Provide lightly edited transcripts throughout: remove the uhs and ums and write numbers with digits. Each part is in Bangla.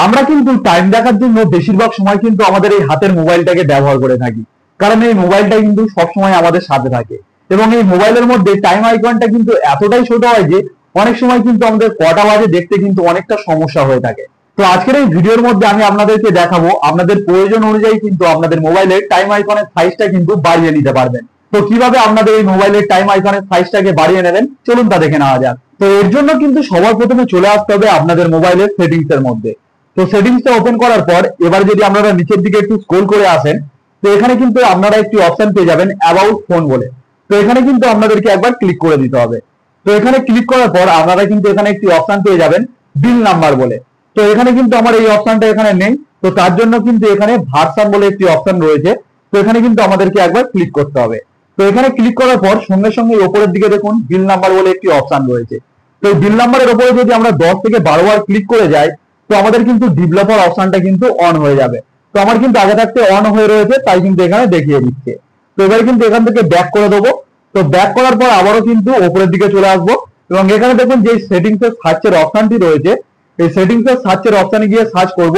আমরা কিন্তু টাইম দেখার জন্য বেশিরভাগ সময় কিন্তু আমাদের এই হাতের মোবাইলটাকে ব্যবহার করে থাকি, কারণ এই মোবাইলটা কিন্তু সবসময় আমাদের সাথে থাকে এবং এই মোবাইলের মধ্যে টাইম আইকনটা কিন্তু এতটাই ছোট হয় যে অনেক সময় কিন্তু আমাদের কটা বাজে দেখতে কিন্তু অনেকটা সমস্যা হয়ে থাকে। তো আজকের এই ভিডিওর মধ্যে আমি আপনাদেরকে দেখাবো আপনাদের প্রয়োজন অনুযায়ী কিন্তু আপনাদের মোবাইলের টাইম আইকনের সাইজটা কিন্তু বাড়িয়ে নিতে পারবেন। তো কিভাবে আপনাদের এই মোবাইলের টাইম আইকনের সাইজটাকে বাড়িয়ে নেবেন চলুন তা দেখে নেওয়া যাক। তো এর জন্য কিন্তু সবার প্রথমে চলে আসতে হবে আপনাদের মোবাইলের সেটিংস এর মধ্যে। তো সেটিংসটা ওপেন করার পর এবার যদি আপনারা নিচের দিকে একটু স্ক্রল করে আসেন, তো এখানে কিন্তু আপনারা একটি অপশন পেয়ে যাবেন অ্যাবাউট ফোন বলে। তো এখানে কিন্তু আপনাদেরকে একবার ক্লিক করে দিতে হবে। তো এখানে ক্লিক করার পর আপনারা কিন্তু এখানে একটি অপশন পেয়ে যাবেন বিল নাম্বার বলে। তো এখানে কিন্তু আমার এই অপশনটা এখানে নেই, তো তার জন্য কিন্তু এখানে ভার্সন বলে একটি অপশন রয়েছে। তো এখানে কিন্তু আমাদেরকে একবার ক্লিক করতে হবে। তো এখানে ক্লিক করার পর সঙ্গে সঙ্গে উপরের দিকে দেখুন বিল নাম্বার বলে একটি অপশন রয়েছে। তো এই বিল নাম্বারের উপরে যদি আমরা 10 থেকে 12 বার ক্লিক করে যাই, তো আমাদের কিন্তু ডেভেলপার অপশনটা কিন্তু অন হয়ে যাবে। তো আমার কিন্তু আগে থাকতে অন হয়ে রয়েছে, তাই কিন্তু এখানে দেখিয়ে দিচ্ছে। তো এবারে কিন্তু এখান থেকে ব্যাক করে দেবো। তো ব্যাক করার পর আবারও কিন্তু উপরের দিকে চলে আসবো এবং এখানে দেখুন যে সেটিংস এর সার্চের অপশনটি রয়েছে, এই সেটিংস এর সার্চের অপশনে গিয়ে সার্চ করব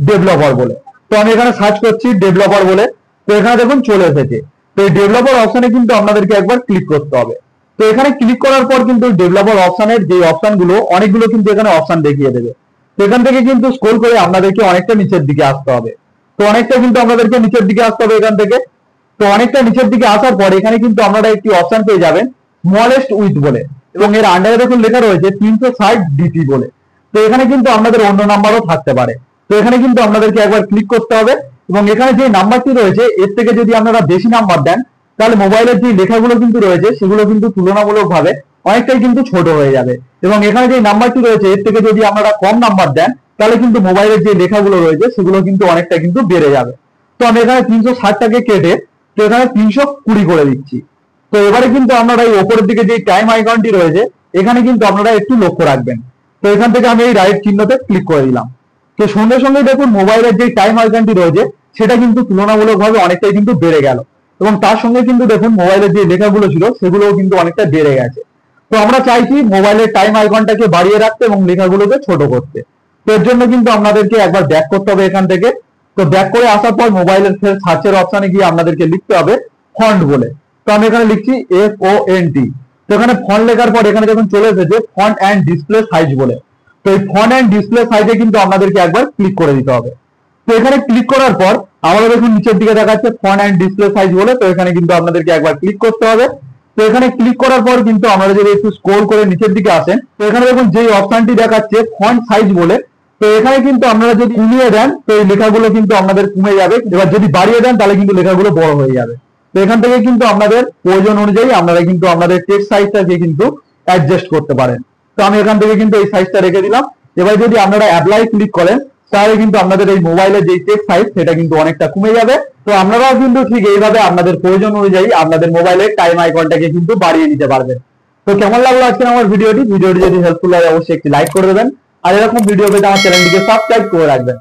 ডেভেলপার বলে। তো আমি এখানে সার্চ করছি ডেভেলপার বলে। তো এখানে দেখুন চলে এসেছে। তো এই ডেভেলপার অপশনে কিন্তু আপনাদেরকে একবার ক্লিক করতে হবে। তো এখানে ক্লিক করার পর কিন্তু ডেভেলপার অপশনের যে অপশনগুলো অনেকগুলো কিন্তু এখানে অপশন দেখিয়ে দেবে। তো এখান থেকে কিন্তু স্ক্রল করে আপনাদেরকে অনেকটা নিচের দিকে আসতে হবে। তো অনেকটা কিন্তু আপনাদেরকে নিচের দিকে আসতে হবে এখান থেকে। তো অনেকটা নিচের দিকে আসার পর এখানে কিন্তু আপনারা একটি অপশন পেয়ে যাবেন স্মলেস্ট উইথ বলে এবং এর আন্ডারে দেখুন লেখা রয়েছে 360 ডিপি বলে। তো এখানে কিন্তু আপনাদের অন্য নাম্বারও থাকতে পারে। তো এখানে কিন্তু আপনাদেরকে একবার ক্লিক করতে হবে এবং এখানে যে নাম্বারটি রয়েছে এর থেকে যদি আপনারা বেশি নাম্বার দেন, তাহলে মোবাইলের যে লেখাগুলো কিন্তু রয়েছে সেগুলো কিন্তু তুলনামূলকভাবে অনেকটাই কিন্তু ছোট হয়ে যাবে এবং এখানে যে নাম্বারটি রয়েছে এর থেকে যদি আপনারা কম নাম্বার দেন, তাহলে কিন্তু মোবাইলের যে লেখাগুলো রয়েছে সেগুলো কিন্তু অনেকটা কিন্তু বেড়ে যাবে। তো আমি এখানে 360টাকে কেটে তো এখানে 320 করে দিচ্ছি। তো এবারে কিন্তু আপনারা এই উপরের দিকে যে টাইম আইকনটি রয়েছে এখানে কিন্তু আপনারা একটু লক্ষ্য রাখবেন। তো এখান থেকে আমি এই রাইট চিহ্নতে ক্লিক করে দিলাম। তো সঙ্গে সঙ্গে দেখুন মোবাইলের যে টাইম আইকনটি রয়েছে সেটা কিন্তু তুলনামূলকভাবে অনেকটাই কিন্তু বেড়ে গেল এবং তার সঙ্গে কিন্তু দেখুন মোবাইলের যে লেখাগুলো ছিল সেগুলোও কিন্তু অনেকটা বেড়ে গেছে। তো আমরা চাইছি মোবাইলের টাইম আইকনটাকে বাড়িয়ে রাখতে এবং লেখাগুলোকে ছোট করতে। তো এর জন্য কিন্তু আপনাদেরকে একবার ব্যাক করতে হবে এখান থেকে। তো ব্যাক করে আসার পর মোবাইলের সার্চের অপশনে গিয়ে আপনাদেরকে লিখতে হবে ফন্ট বলে। তো আমি এখানে লিখছি FONT। তো এখানে ফন্ট লেখার পর এখানে যখন চলে এসেছে ফন্ট অ্যান্ড ডিসপ্লে সাইজ বলে। তো এই ফন্ট অ্যান্ড ডিসপ্লে সাইজে কিন্তু আপনাদেরকে একবার ক্লিক করে দিতে হবে। তো এখানে ক্লিক করার পর আমাদের দেখুন নিচের দিকে দেখাচ্ছে ফন্ট অ্যান্ড ডিসপ্লে সাইজ বলে। তো এখানে কিন্তু আপনাদেরকে একবার ক্লিক করতে হবে। তো এখানে ক্লিক করার পর কিন্তু আমরা যদি একটু স্ক্রল করে নিচের দিকে আসেন, তো এখানে দেখুন যে অপশনটি দেখাচ্ছে ফন্ট সাইজ বলে। তো এখানে কিন্তু আপনারা যদি কমিয়ে দেন তো এই লেখাগুলো কিন্তু আপনাদের কমে যাবে, এবার যদি বাড়িয়ে দেন তাহলে কিন্তু লেখাগুলো বড় হয়ে যাবে। তো এখান থেকে কিন্তু আপনাদের প্রয়োজন অনুযায়ী আপনারা কিন্তু আপনাদের টেক্সট সাইজটাকে কিন্তু অ্যাডজাস্ট করতে পারেন। তো আমি এখান থেকে কিন্তু এই সাইজটা রেখে দিলাম। এবার যদি আপনারা অ্যাপ্লাই ক্লিক করেন তাহলে কিন্তু আপনাদের এই মোবাইলের যে টেক্সট সাইজ সেটা কিন্তু অনেকটা কমে যাবে। তো আপনারাও কিন্তু ঠিক এইভাবে আপনাদের প্রয়োজন অনুযায়ী আপনাদের মোবাইলের টাইম আইকনটাকে কিন্তু বাড়িয়ে নিতে পারবেন। তো কেমন লাগলো আজকে আমার ভিডিওটি যদি হেল্পফুল হয় অবশ্যই একটি লাইক করে দেবেন আর এরকম ভিডিও পেতে আমার চ্যানেলটিকে সাবস্ক্রাইব করে রাখবেন।